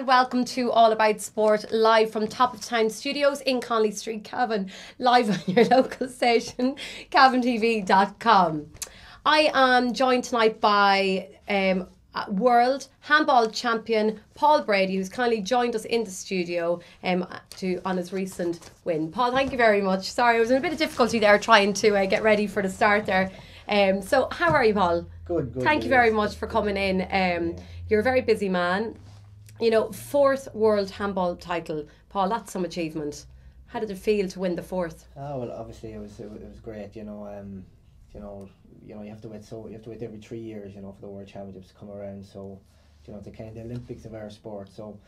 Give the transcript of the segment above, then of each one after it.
and welcome to All About Sport, live from Top of Town Studios in Conley Street, Cavan, live on your local station, cavantv.com. I am joined tonight by World Handball Champion Paul Brady, who's kindly joined us in the studio on his recent win. Paul, thank you very much. Sorry, I was in a bit of difficulty there trying to get ready for the start there. So how are you, Paul? Good. Thank you very much for coming in. You're a very busy man. You know, 4th world handball title. Paul, that's some achievement. How did it feel to win the 4th? Oh well, obviously it was great. You have to wait every 3 years. For the World Championships to come around. So, the kind of Olympics of our sport. So,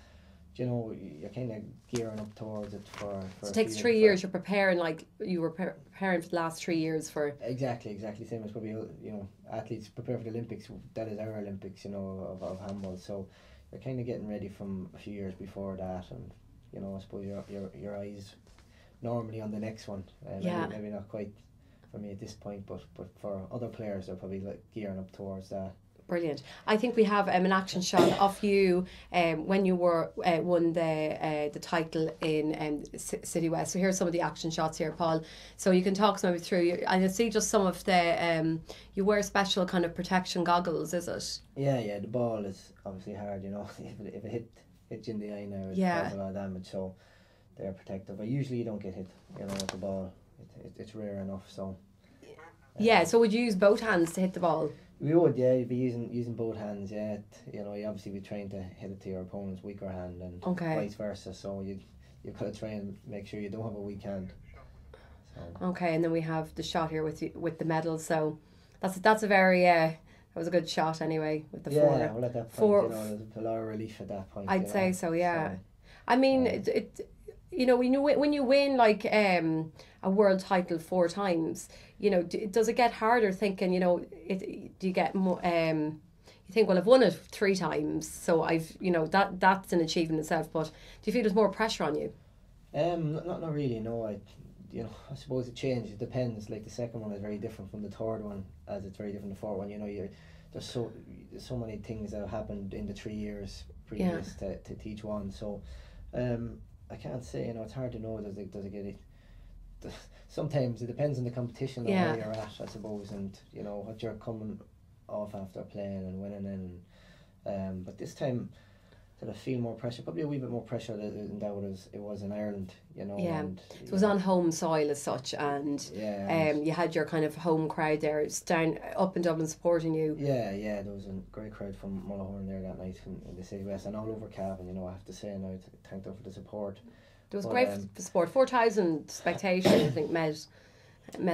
you're kind of gearing up towards it for so it takes 3 years. You're preparing like you were preparing for the last 3 years for. Exactly. Same as probably athletes prepare for the Olympics. That is our Olympics. Of handball. So you're kind of getting ready from a few years before that, and I suppose your eyes normally on the next one. Maybe not quite for me at this point, but for other players, they're probably like gearing up towards that. Brilliant. I think we have an action shot of you when you won the title in City West. So here's some of the action shots here, Paul. So you can talk some of it through. And you see just some of the you wear special kind of protection goggles, is it? Yeah. The ball is obviously hard. If it hits you in the eye now, it causes a lot of damage. So they're protective. But usually you don't get hit. With the ball, it's rare enough. So. Yeah. So would you use both hands to hit the ball? We would, yeah. You'd be using both hands, yeah. You obviously be trying to hit it to your opponent's weaker hand, and vice versa. So you've got to try and make sure you don't have a weak hand. So. Okay, and then we have the shot here with the medal. So that's a very that was a good shot anyway with the 4. Yeah, well at that point, there's a lot of relief at that point. I'd say so, yeah. So, I mean, when you win like a world title 4 times, does it get harder thinking, do you get more, you think, well, I've won it 3 times, so I've, that's an achievement itself, but do you feel there's more pressure on you? Not really, no. I suppose it changes, it depends. Like the second one is very different from the third one, as it's very different from the fourth one. There's so many things that have happened in the 3 years previous to each one, so I can't say, it's hard to know. Does it get it? Sometimes it depends on the competition or where you're at, I suppose, and what you're coming off after playing and winning, and but this time did I feel more pressure? Probably a wee bit more pressure than that it was in Ireland, Yeah, and, it was on home soil as such, and you had your kind of home crowd there. It's down up in Dublin supporting you. Yeah, there was a great crowd from Mullahoran there that night in the City West and all over Cavan. I have to say, and I thank them for the support. It was great for sport. 4,000 spectators, I think, met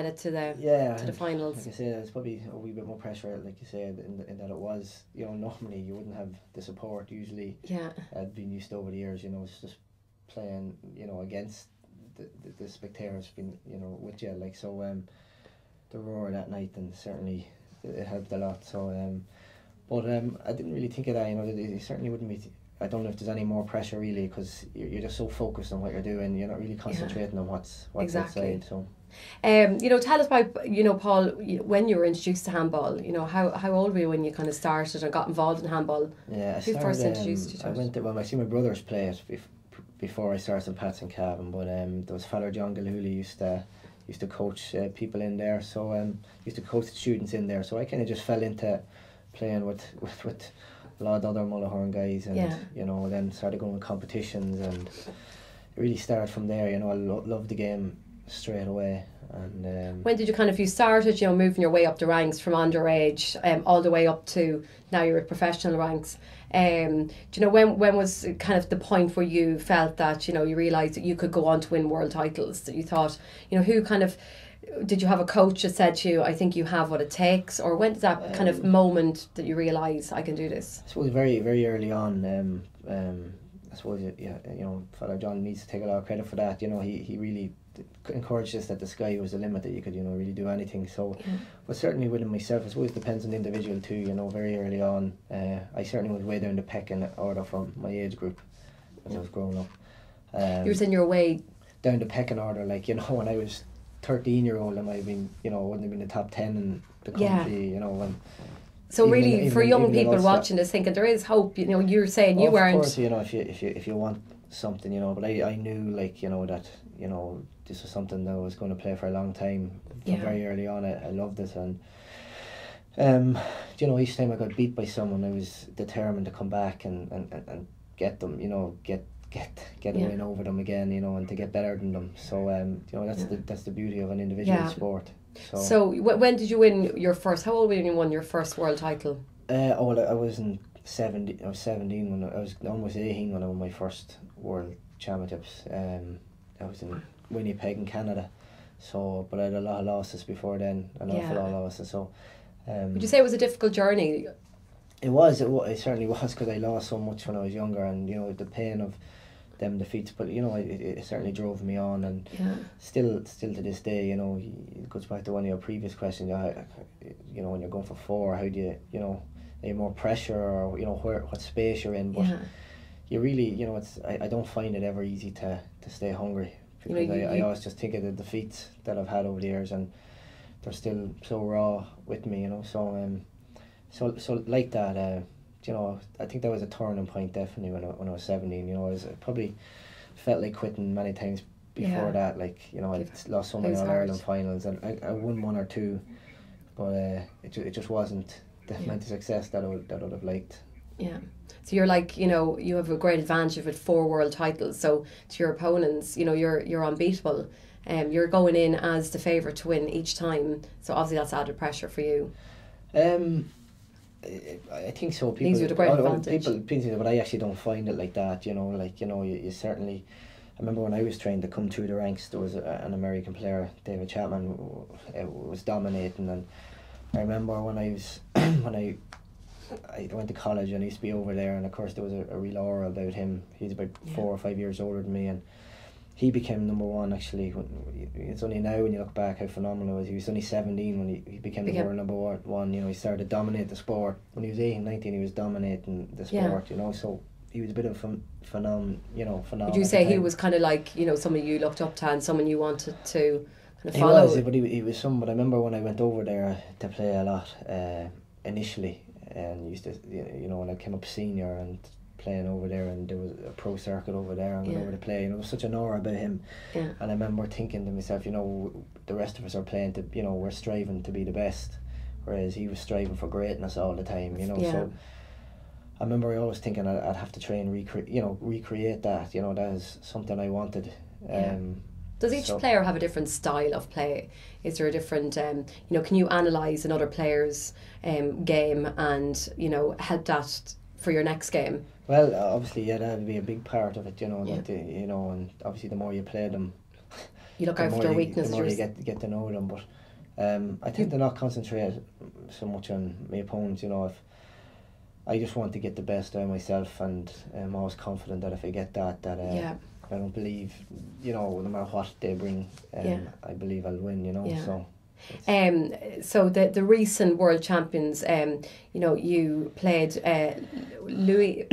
it to the finals. Like I say, there's probably a wee bit more pressure, like you said, in that it was. Normally you wouldn't have the support. Usually, I'd been used to over the years. It's just playing, against the spectators, being, with you. Like so, the roar that night, and certainly it helped a lot. So, but I didn't really think of that. It certainly wouldn't be. I don't know if there's any more pressure really, because you're just so focused on what you're doing. You're not really concentrating on what's outside. So, tell us about Paul, when you were introduced to handball. How old were you when you kind of started and got involved in handball? Yeah, Who first introduced you to it? I see my brothers play it before I started in Pats and Cavan. But there was Father John Gilhooly used to coach people in there. So used to coach the students in there. So I kind of just fell into playing with a lot of other Mullahoran guys, and then started going to competitions, and it really started from there. I loved the game straight away. And when did you started moving your way up the ranks from underage all the way up to now you're at professional ranks? Do you know when was kind of the point where you felt that you realised that you could go on to win world titles, that you thought who kind of, did you have a coach that said to you, I think you have what it takes, or when did that kind of moment that you realise I can do this? I suppose very, very early on. I suppose Father John needs to take a lot of credit for that. He really encouraged us that the sky was the limit, that you could really do anything. So, but certainly within myself, I suppose it depends on the individual too. Very early on, I certainly was way down the pecking order from my age group as I was growing up. You were saying your way down the pecking order, like when I was 13-year-old, I might have been, wouldn't have been the top 10 in the country, when So really, even for young in people Ulster. watching this, thinking there is hope. You know, you're saying you weren't. Of course, you know, if you want something, you know, but I knew, like, you know, that, you know, this was something that I was going to play for a long time. From very early on, I loved it, and you know, each time I got beat by someone, I was determined to come back and get them, you know, get a win over them again, you know, and to get better than them. So you know, that's the beauty of an individual sport. So when did you win your first? How old were you when you won your first world title? Well, I was 17 when I was almost 18 when I won my first world championships. I was in Winnipeg in Canada. So, but I had a lot of losses before then, an awful lot of losses. So, would you say it was a difficult journey? It certainly was, because I lost so much when I was younger, and you know, the pain of them defeats. But you know, it certainly drove me on, and still to this day, you know, it goes back to one of your previous questions. You know, when you're going for 4, how do you know, are you more pressure, or you know, what space you're in? But you really, you know, I don't find it ever easy to stay hungry, because you know, I always just think of the defeats that I've had over the years, and they're still so raw with me, you know. So like that, you know, I think that was a turning point definitely when I was 17. You know, I probably felt like quitting many times before that. Like, you know, I lost so many All-Ireland finals, and I won 1 or 2, but it just wasn't the amount of success that I would have liked. Yeah. So you're like, you know, you have a great advantage with 4 world titles. So to your opponents, you know, you're unbeatable. You're going in as the favourite to win each time. So obviously that's added pressure for you. I think so. People, you a great advantage. People, but I actually don't find it like that. You know, like, you know, you certainly. I remember when I was trying to come through the ranks, there was an American player, David Chapman, was dominating, and I remember when I was I went to college and I used to be over there, and of course there was a real aura about him. He's about 4 or 5 years older than me, and he became number 1 actually. It's only now when you look back how phenomenal it was. He was only 17 when he became the world number 1. You know, he started to dominate the sport. When he was 18, 19, he was dominating the sport, you know, so he was a bit of a phenomenon. Would you say he was kind of like, you know, someone you looked up to and someone you wanted to kind of follow? He was, but he was someone. But I remember when I went over there to play a lot initially, and used to, you know, when I came up senior and playing over there, and there was a pro circuit over there, and went over to play, and there was such an aura about him. And I remember thinking to myself, you know, the rest of us are playing to, you know, we're striving to be the best, whereas he was striving for greatness all the time, you know. So I remember I always thinking I'd have to try and recreate that, you know. That is something I wanted. Does each player have a different style of play? Is there a different, you know, can you analyse another player's game and, you know, help that for your next game? Well, obviously, that would be a big part of it, you know. That you know, and obviously, the more you play them, you look out for their weaknesses. The more you get to know them. But I tend to not concentrate so much on my opponents. You know, if I just want to get the best out of myself, and I'm always confident that if I get that, I don't believe, you know, no matter what they bring, I believe I'll win. You know, so. So the recent world champions, you know, you played Louise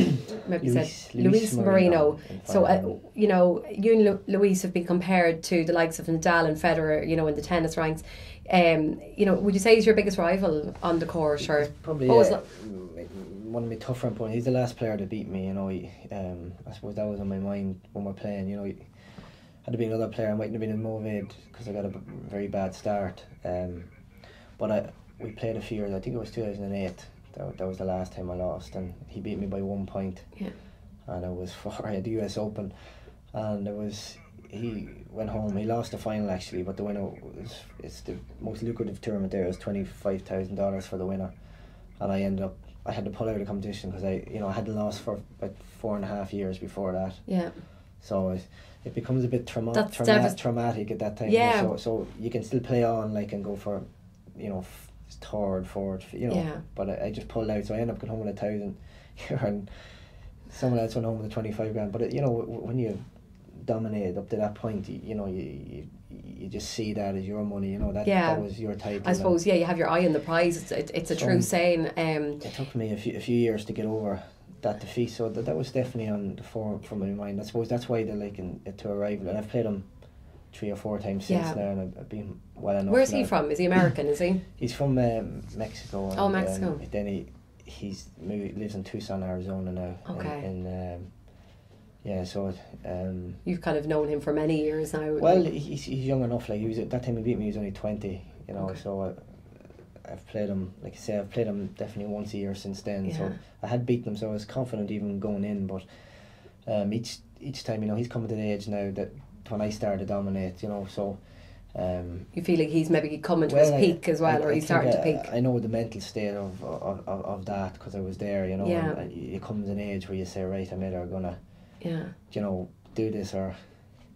Marino. So you know, you and Louise have been compared to the likes of Nadal and Federer, you know, in the tennis ranks. You know, would you say he's your biggest rival on the court, or probably one of my tougher opponents? He's the last player to beat me. You know, I suppose that was on my mind when we're playing. You know. Had to be another player, I mightn't have been motivated because I got a very bad start. But we played a few years. I think it was 2008. That was the last time I lost, and he beat me by 1 point. And it was for the US Open, and he went home. He lost the final actually, but the winner it's the most lucrative tournament there. It was $25,000 for the winner, and I had to pull out of the competition because I hadn't lost for about 4.5 years before that. So it becomes a bit traumatic at that time. You know, so you can still play on, like, and go for, you know, third, fourth, you know. But I just pulled out, so I ended up going home with 1,000 here, and someone else went home with 25 grand. But you know, when you dominated up to that point, you know, you just see that as your money. You know, that was your title. I suppose you have your eye on the prize. It's a true saying. It took me a few years to get over that defeat, so that was definitely on the forefront of my mind. I suppose that's why they liken it to a rival, and I've played him 3 or 4 times since now, and I've been well enough. Where's he from? Is he American? Is he? He's from Mexico. Oh, Mexico. Then he lives in Tucson, Arizona now. Okay. So you've kind of known him for many years now. Well, he's young enough. Like, he was at that time he beat me, he was only 20. You know, so I've played him. Like I say, I've played him definitely once a year since then. Yeah. So I had beaten him, so I was confident even going in. But each time, you know, he's coming to the age now that when I started to dominate, you know, so. You feel like he's maybe coming to his peak as well, or he's starting to peak? I know the mental state of that, because I was there, you know. Yeah. And it comes an age where you say, right, I'm either gonna, you know, do this or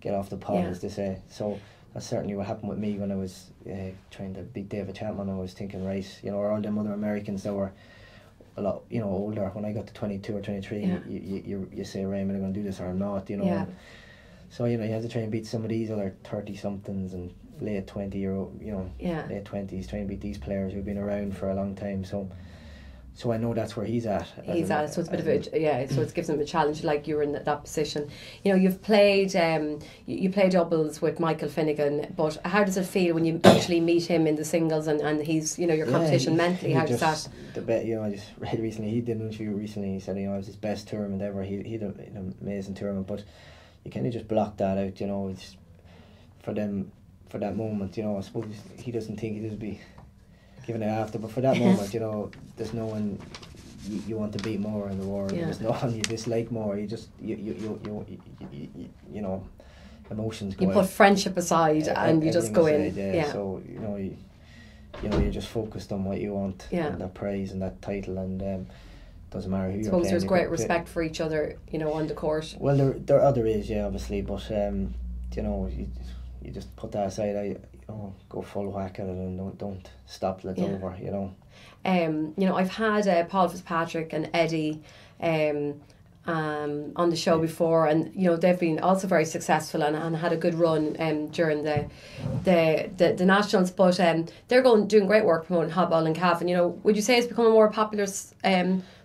get off the pot, as they say. So that's certainly what happened with me when I was trying to beat David Chapman. I was thinking, right, you know, or all them other Americans that were a lot, you know, older. When I got to 22 or 23, you say, right, am I going to do this or I'm not, you know. Yeah. So, you know, you have to try and beat some of these other 30-somethings and late 20-year-old, you know, late 20s, try and beat these players who've been around for a long time. So I know that's where he's at. So it's a bit of a so it gives him a challenge. Like, you were in that position. You know, you've played you play doubles with Michael Finnegan, but how does it feel when you actually meet him in the singles and he's, you know, your competition mentally? How does that? You know, I just read recently, he did an interview recently. He said, you know, it was his best tournament ever. He had an amazing tournament, but you kind of just block that out. You know, it's for that moment. You know, I suppose he doesn't think he'd be giving it after, but for that moment, you know, there's no one you want to beat more in the world. There's no one you dislike more. You just you know, emotions go. You put friendship aside and you just go in. So you know you're just focused on what you want, and that prize and that title, and doesn't matter who you're playing. I suppose there's great respect for each other, you know, on the court. Well, there other is, obviously, but you know, you just put that aside. Go full whack at it and don't stop till it's over, you know. You know, I've had Paul Fitzpatrick and Eddie on the show before, and you know, they've been also very successful and had a good run during the nationals, but they're doing great work promoting Handball and Cavan. You know, would you say it's become a more popular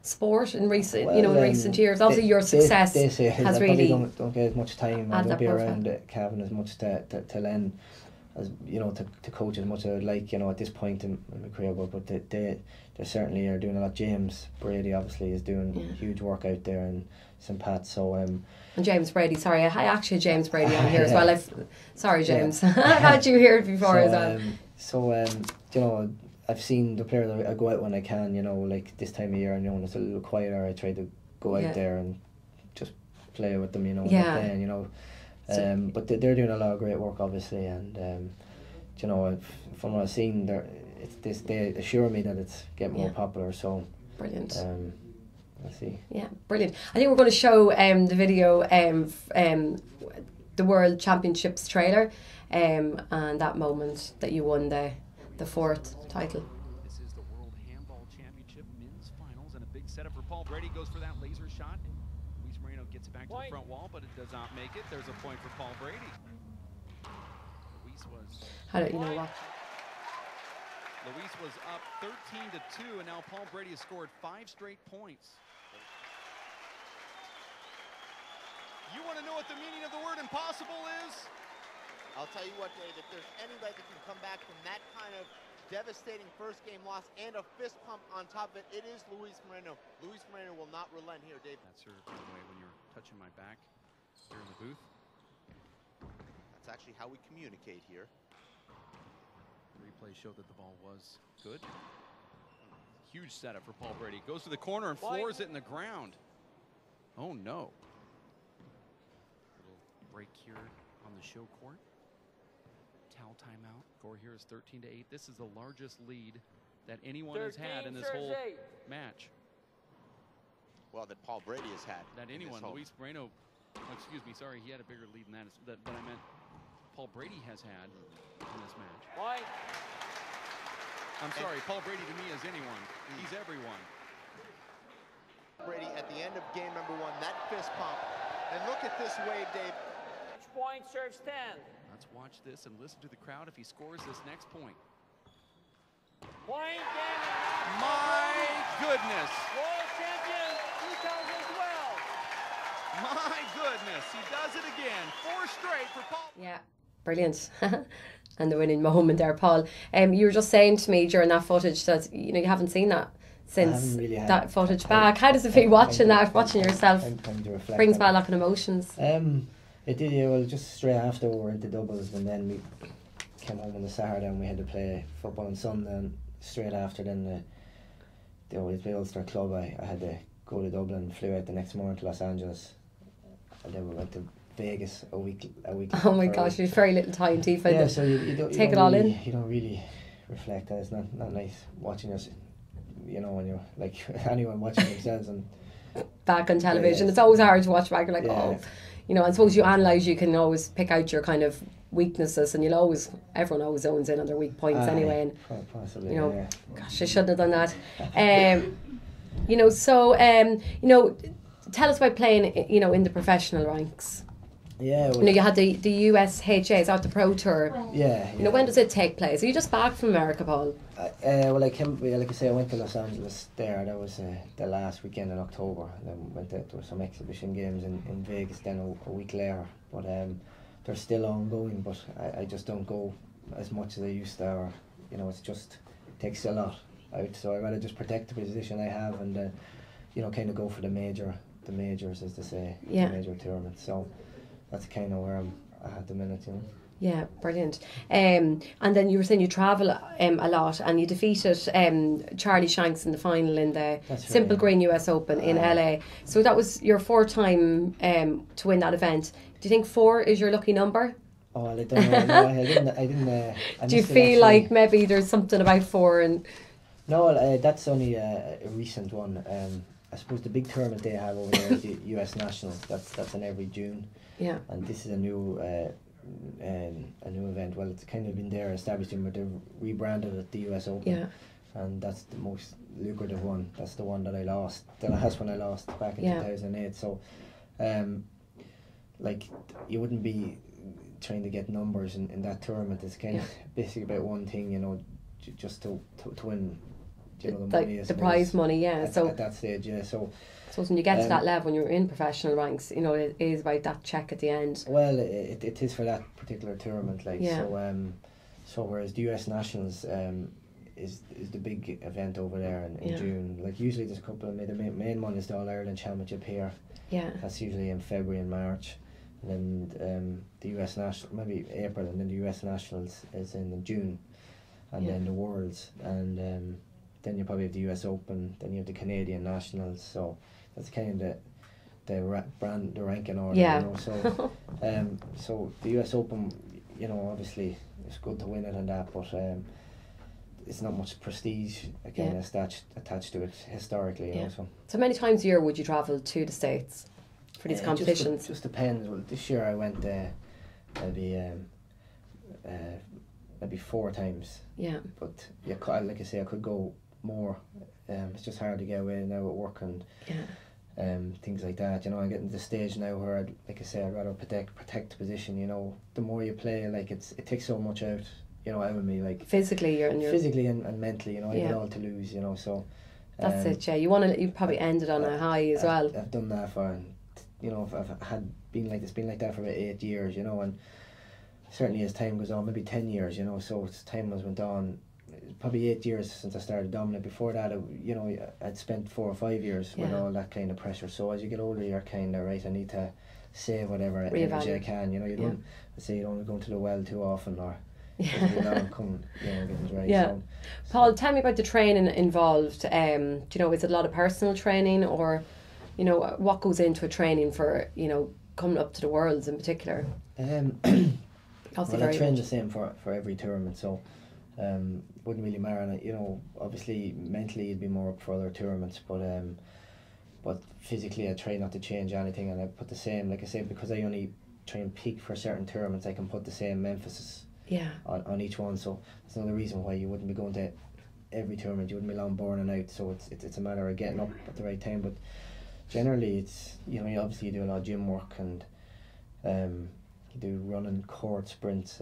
sport in recent recent years? Obviously, your success has really don't get as much time. I don't be around Cavan as much to lend, as you know, to coach as much as I would like, you know, at this point in my career, but they certainly are doing a lot. James Brady obviously is doing huge work out there in St. Pat's, so and James Brady, sorry, I actually had James Brady on here as well. Sorry, James. I've had you here before as well. You know, I've seen the players. I go out when I can, you know, like this time of year, and you know, it's a little quieter. I try to go out there and just play with them, you know, playing, you know. But they're doing a lot of great work, obviously, and you know, from what I've seen, they assure me that it's getting more popular. So brilliant. Let's see. Yeah, brilliant. I think we're going to show the video, the World Championships trailer, and that moment that you won the 4th title. This is the World Handball Championship men's finals, and a big setup for Paul Brady. Goes for that laser shot. Gets it back to the front wall, but it does not make it. There's a point for Paul Brady. Louise was up 13-2, and now Paul Brady has scored 5 straight points. You want to know what the meaning of the word impossible is? I'll tell you what, Dave, if there's anybody that can come back from that kind of devastating first game loss and a fist pump on top of it, it is Louise Moreno. Louise Moreno will not relent here, Dave. That's her, by the way, when you're touching my back here in the booth. That's actually how we communicate here. The replay showed that the ball was good. Huge setup for Paul Brady. Goes to the corner and floors it in the ground. Oh no. Little break here on the show court. Towel timeout. Score here is 13-8. This is the largest lead that anyone has had in this whole match. Well, that Paul Brady has had. That anyone. Luis Moreno, excuse me, sorry, he had a bigger lead than that. But I meant Paul Brady has had in this match. Why? I'm sorry, Paul Brady to me is anyone. He's everyone. Brady at the end of game number 1, that fist pump. And look at this wave, Dave. Each point serves 10. Let's watch this and listen to the crowd if he scores this next point. Point game. My goodness. World Champion 2012. My goodness, he does it again. 4 straight for Paul. Yeah. Brilliant. And the winning moment there, Paul. You were just saying to me during that footage that you haven't seen that since really that footage back. How does it feel watching yourself? Time to reflect Brings on back it. a lot of emotions. It did, yeah. Well, just straight after we were into doubles, and then we came home on the Saturday and we had to play football on Sunday. And straight after, then the Ulster club, I had to go to Dublin, flew out the next morning to Los Angeles, and then we went to Vegas a week. Oh my gosh, you've very little time to even so you don't take it all really, in. You don't really reflect, and it's not nice watching us. When you're like anyone watching themselves and back on television. Yeah. It's always hard to watch back. You're like, Yeah. I suppose you analyse, you can always pick out your kind of weaknesses, and everyone always zones in on their weak points anyway. And possibly, gosh, I shouldn't have done that. Tell us about playing, in the professional ranks. Yeah. Well, You had the USHA, so the Pro Tour. Yeah. When does it take place? Are you just back from America, Paul? Well, I went to Los Angeles there. That was the last weekend in October. Then there were some exhibition games in Vegas then a week later. But they're still ongoing. But I just don't go as much as I used to. Or, it takes a lot out. So I'd rather just protect the position I have and kind of go for the majors, as they say, the major tournaments. So that's kind of where I'm at the minute, Yeah, brilliant. And then you were saying you travel a lot, and you defeated Charlie Shanks in the final in the Simple Green US Open in LA. So that was your fourth time to win that event. Do you think 4 is your lucky number? Oh, I don't know. No, I didn't. Do you feel like maybe there's something about 4 and? No, that's only a recent one. I suppose the big tournament they have over there is the US Nationals. That's in every June. Yeah. And this is a new event. Well, it's kind of been there established, but they've rebranded it the US Open. Yeah. And that's the most lucrative one. That's the one that I lost. The last one I lost back in 2008. So, you wouldn't be trying to get numbers in that tournament. It's kind of basically about one thing, just to win. The money, the prize money, at so at that stage, yeah. So when you get to that level, when you're in professional ranks, it is about that check at the end. Well, it is for that particular tournament, so whereas the US Nationals is the big event over there in June. Like usually there's a couple of the main one is the All Ireland Championship here. Yeah. That's usually in February and March, and then the US National maybe April, and then the US Nationals is in June, and then the Worlds, and then you probably have the US Open, then you have the Canadian Nationals. So that's kind of the ranking order. Yeah. So so the US Open, obviously it's good to win it and that, but it's not much prestige attached to it historically. So many times a year would you travel to the States for these competitions? It just depends. Well, this year I went maybe 4 times. Yeah. But like I say, I could go more. It's just hard to get away now at work and things like that. I'm getting to the stage now where I'd rather protect the position. The more you play, it takes so much out of me, physically physically and mentally. I get all to lose. So that's it. Yeah, you probably ended on a high as well. I've done that for, I've been like that for about 8 years. And certainly as time goes on, maybe 10 years. So as time has went on. Probably 8 years since I started dominant. Before that, I'd spent 4 or 5 years with all that kind of pressure. So as you get older, you're kind of right. I need to save whatever energy I can. You don't go into the well too often, or come getting dry. Yeah. So, Paul, tell me about the training involved. Is it a lot of personal training, or what goes into a training for coming up to the Worlds in particular? Well, I train the same for every tournament. So. Wouldn't really matter, and obviously mentally you'd be more up for other tournaments, but physically I try not to change anything, and I put the same, like I say, because I only try and peak for certain tournaments, I can put the same emphasis on each one. So that's another reason why you wouldn't be going to every tournament, you wouldn't be long burning out. So it's a matter of getting up at the right time, but generally it's you obviously you do a lot of gym work, and you do running, court sprints.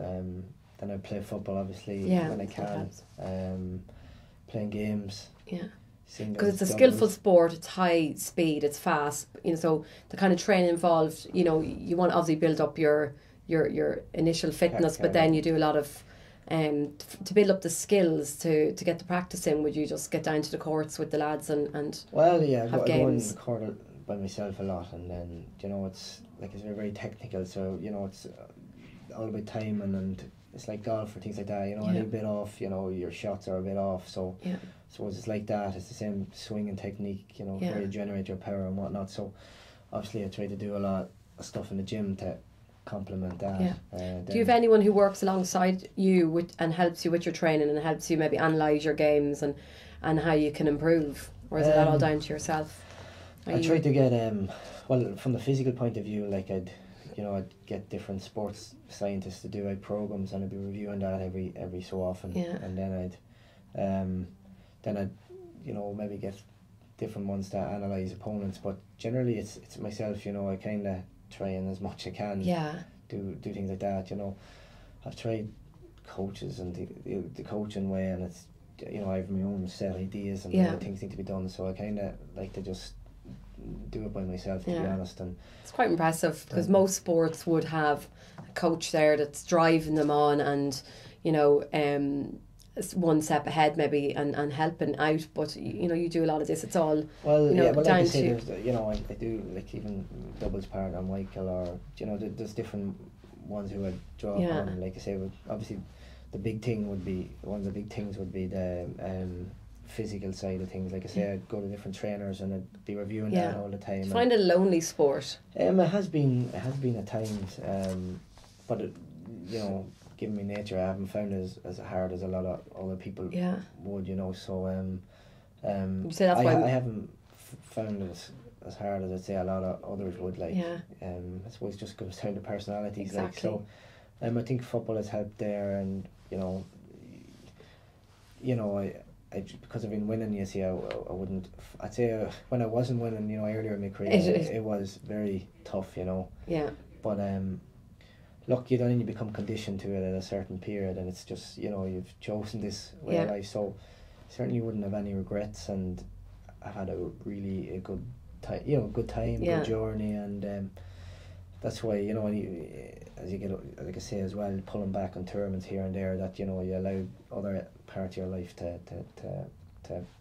Then I play football, obviously, when I can. Playing games. Yeah. Because it's a skillful sport, it's high speed, it's fast. So the kind of training involved, you want to obviously build up your your initial fitness, but Correct. then you do a lot of to build up the skills to get the practice in. Would you just get down to the courts with the lads and Well, yeah, have I go in games? the court by myself a lot, and then it's like it's very, very technical. So it's all about timing, and it's like golf or things like that. Any bit off, your shots are a bit off. So Yeah. I suppose it's like that. It's the same swing and technique. Yeah. Where you generate your power and whatnot. So obviously, I try to do a lot of stuff in the gym to complement that. Yeah. Do you have anyone who works alongside you and helps you with your training and helps you maybe analyse your games and how you can improve, or is it all down to yourself? I try to get well, from the physical point of view, like I'd get different sports scientists to do programs, and I'd be reviewing that every so often. Yeah. And then I'd maybe get different ones to analyse opponents, but generally it's myself. I kind of try and as much as I can. Yeah. Do things like that. I've tried coaches and the coaching way, and it's I have my own set ideas and Yeah. things need to be done. So I kind of like to just do it by myself, to be honest. And it's quite impressive because most sports would have a coach there that's driving them on and one step ahead maybe and helping out, but you do a lot of this. It's all like I down say, to I do like even doubles part on Michael, or there's different ones who I draw on. Like I say, obviously the big thing would be the physical side of things. Like I say, I'd go to different trainers and I'd be reviewing that all the time. Do you find it a lonely sport? It has been at times, but given my nature, I haven't found it as hard as a lot of other people would. So you say that's why I haven't found it as hard as I'd say a lot of others would. Like I suppose it just goes down to personalities. Exactly. Like so, I think football has helped there, and I because I've been winning, you see, I wouldn't. I'd say when I wasn't winning, earlier in my career, it was very tough, Yeah. But look, you don't become conditioned to it at a certain period, and it's just you've chosen this way of life. So certainly wouldn't have any regrets, and I've had a good time, good journey, and that's why when as you get, like I say as well, pulling back on tournaments here and there, that you allow other parts of your life to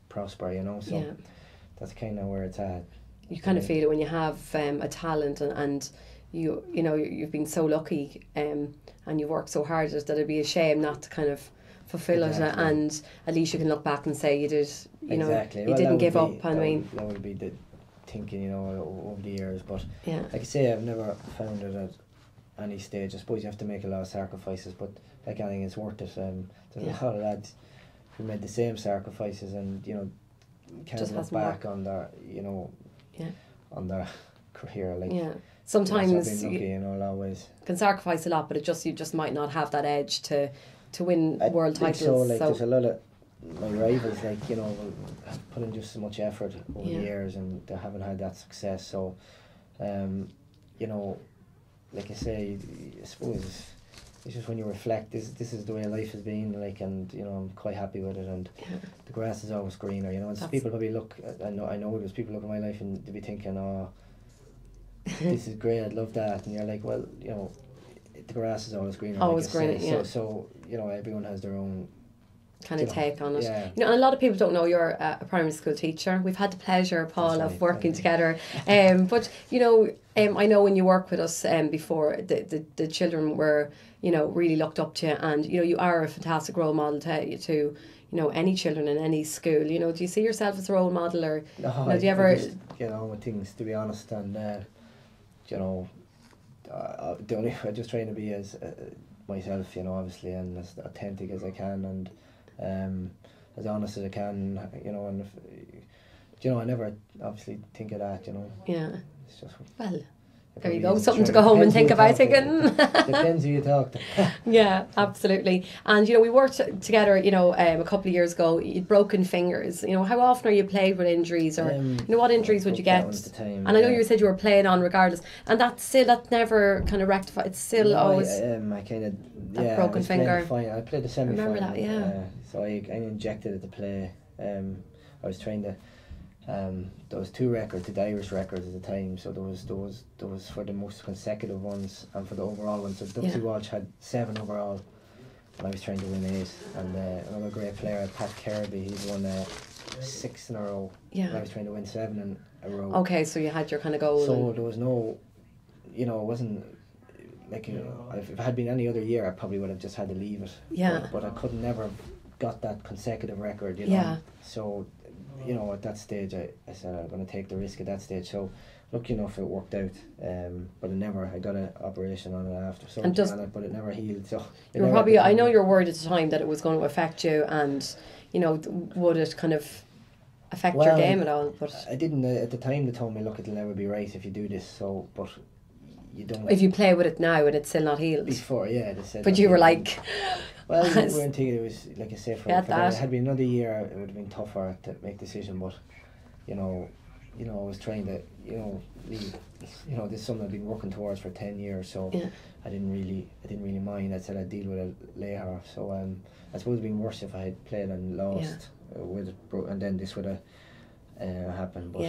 prosper, so that's kind of where it's at. You kind of feel it when you have a talent and you've been so lucky and you work so hard that it'd be a shame not to kind of fulfill it, and at least you can look back and say you did, you didn't give up. That would be the thinking, over the years, but yeah, like I say, I've never found it at any stage. I suppose you have to make a lot of sacrifices, but like anything, it's worth it. There's a lot of lads who made the same sacrifices, and can't just look back on their on their career. Like sometimes I've been lucky, always can sacrifice a lot, but you just might not have that edge to win world titles. So there's a lot of my rivals, have put in just so much effort over the years, and they haven't had that success. So, like I say, I suppose it's just when you reflect, this is the way life has been, and I'm quite happy with it, and the grass is always greener. And some people probably look. I know there's people look at my life and they be thinking, oh, this is great, I'd love that, and you're like, well, the grass is always greener. Always greener, So everyone has their own kind of take on it. Yeah. And a lot of people don't know you're a primary school teacher. We've had the pleasure, Paul, of working together. But I know when you worked with us before, the children were really looked up to you, and you are a fantastic role model to any children in any school. Do you see yourself as a role model, or do you ever get on with things, to be honest, and I'm just trying to be as myself, obviously, and as authentic as I can, and as honest as I can, and if, I never obviously think of that, Yeah. It's just, well, there you go, something to go home and think about thinking. Depends who you talk to. Yeah, absolutely. And we worked together, a couple of years ago. You'd broken fingers. How often are you plagued with injuries, or what injuries would you get? And I know you said you were playing on regardless, and that's never kind of rectified. It's still always I kind of broken finger. I played the semi-final. Remember that? Yeah. So I injected it to play. I was trying to There was 2 records, the Irish records at the time. So there was for the most consecutive ones and for the overall ones. So Dubsy Walsh had 7 overall, and I was trying to win 8. And another great player, Pat Kirby, he's won 6 in a row. Yeah. And I was trying to win 7 in a row. Okay, so you had your kind of goal. So there was no, it wasn't like, if it had been any other year, I probably would have just had to leave it. Yeah. But I could never have got that consecutive record, Yeah. So, at that stage, I said I'm going to take the risk at that stage. So, lucky enough, it worked out. But I got an operation on it after surgery on it, but it never healed. So you were probably, I know you were worried at the time that it was going to affect you, and would it kind of affect your game at all? But I didn't at the time. They told me, look, it'll never be right if you do this. So, but you don't. If you play with it now and it's still not healed. Before, yeah, they said. But you were like. Well, we weren't thinking it was, like I say, for that. It had been another year, it would have been tougher to make a decision. But, I was trying to, leave. This is something I've been working towards for 10 years. So I didn't really mind. I said I'd deal with it later. So I suppose it'd been worse if I had played and lost with it, and then this would have happened. But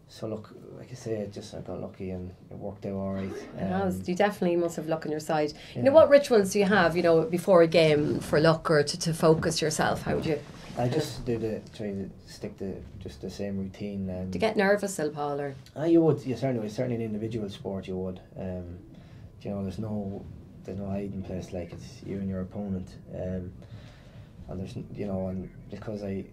so look, like I say, I got lucky and it worked out all right. You definitely must have luck on your side. Yeah. What rituals do you have, before a game for luck or to focus yourself? How would you? I just try to stick to just the same routine. Do you get nervous still, Paul? Or? You would. You certainly an individual sport. You would. There's no hiding place. Like, it's you and your opponent. And there's and because I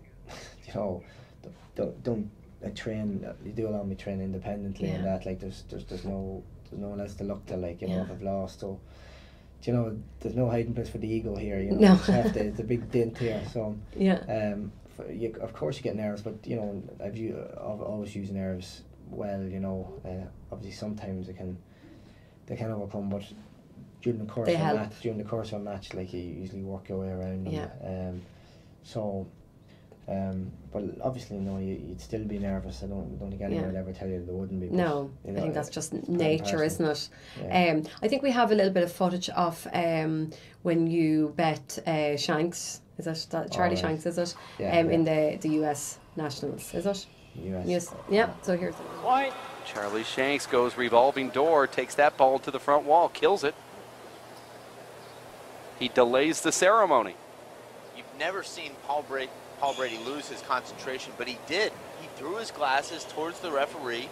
don't. I train. You do allow me to train independently, and that, like, there's no one else to look to, like, if I've lost. So, there's no hiding place for the ego here. No. It's a big dent here. So of course you get nervous, but I've always used nerves well. Obviously sometimes they can overcome, but during the course of a match, like, you usually work your way around them. But obviously, you'd still be nervous. I don't think anyone would ever tell you they wouldn't be. But, no, I think that's just nature, isn't it? Yeah. I think we have a little bit of footage of when you bet Shanks. Is that Charlie Shanks? Is it? In the US Nationals? Is it? US. Yeah. So here's the Point. Charlie Shanks goes revolving door, takes that ball to the front wall, kills it. He delays the ceremony. You've never seen Paul Brady lose his concentration, but he did. He threw his glasses towards the referee,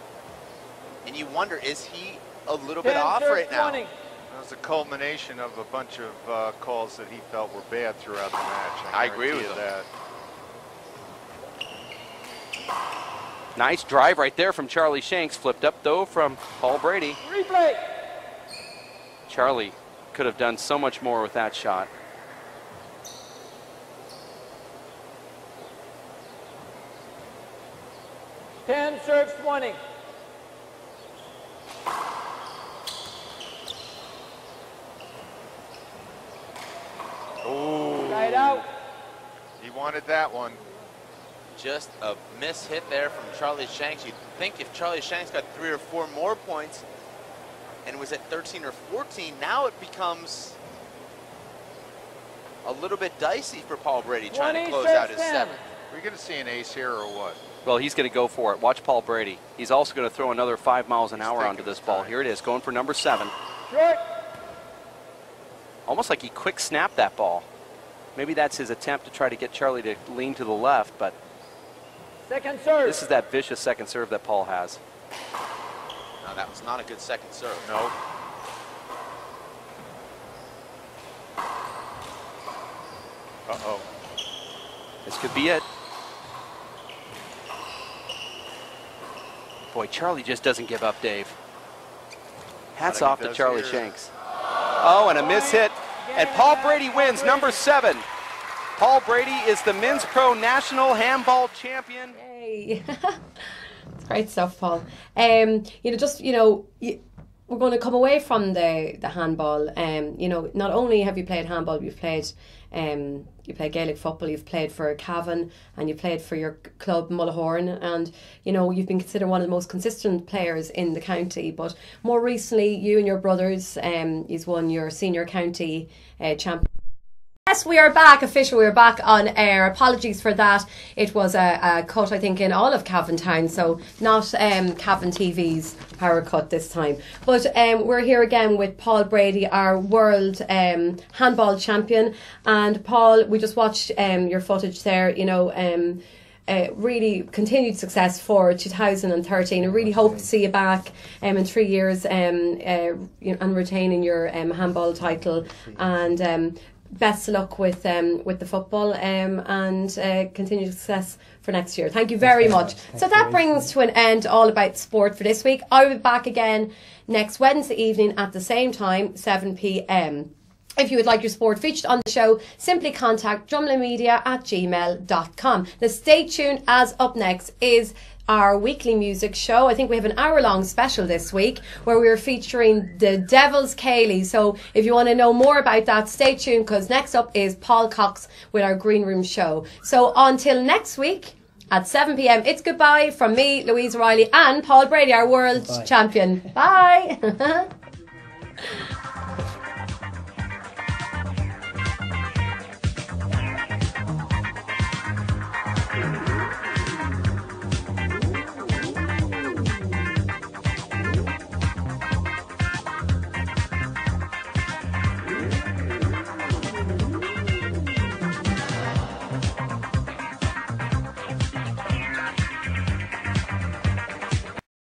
and you wonder, is he a little bit off right now? 20. It was a culmination of a bunch of calls that he felt were bad throughout the match. I agree with that. Nice drive right there from Charlie Shanks, flipped up though from Paul Brady. Replay. Charlie could have done so much more with that shot. Serves 20. Oh, Right out. he wanted that one. Just a miss hit there from Charlie Shanks. You'd think if Charlie Shanks got 3 or 4 more points and was at 13 or 14, now it becomes a little bit dicey for Paul Brady trying to close out his 7th. Are we going to see an ace here or what? Well, he's going to go for it. Watch Paul Brady. He's also going to throw another 5 miles an hour taking onto this his ball. time. Here it is, going for number 7. Short. Almost like he quick snapped that ball. Maybe that's his attempt to try to get Charlie to lean to the left, but Second serve. this is that vicious second serve that Paul has. No, that was not a good second serve. No. Uh-oh. This could be it. Boy, Charlie just doesn't give up, Dave. Hats off to Charlie Shanks. Oh, and a miss hit. And Paul Brady wins, number 7. Paul Brady is the men's pro national handball champion. Yay. It's great stuff, Paul. We're going to come away from the handball. Not only have you played handball, you played Gaelic football, you've played for Cavan, and you played for your club Mullahorn, and you've been considered one of the most consistent players in the county. But more recently, you and your brothers, you've won your senior county champion. Yes, we are back. Official, we are back on air. Apologies for that. It was a cut, I think, in all of Cavan Town, so not Cavan TV's power cut this time. But we're here again with Paul Brady, our world handball champion. And Paul, we just watched your footage there, you know, really continued success for 2013. I really hope to see you back in 3 years and retaining your handball title. And best of luck with the football and continued success for next year. Thank you very much. So that brings to an end All About Sport for this week. I'll be back again next Wednesday evening at the same time, 7 p.m. If you would like your sport featured on the show, simply contact drumlinmedia@gmail.com. Now stay tuned, as up next is our weekly music show. I think we have an hour-long special this week where we're featuring the Devil's Ceilidh. So if you want to know more about that, stay tuned, because next up is Paul Cox with our Green Room show. So until next week at 7 p.m, it's goodbye from me, Louise O'Reilly, and Paul Brady, our world champion. Bye.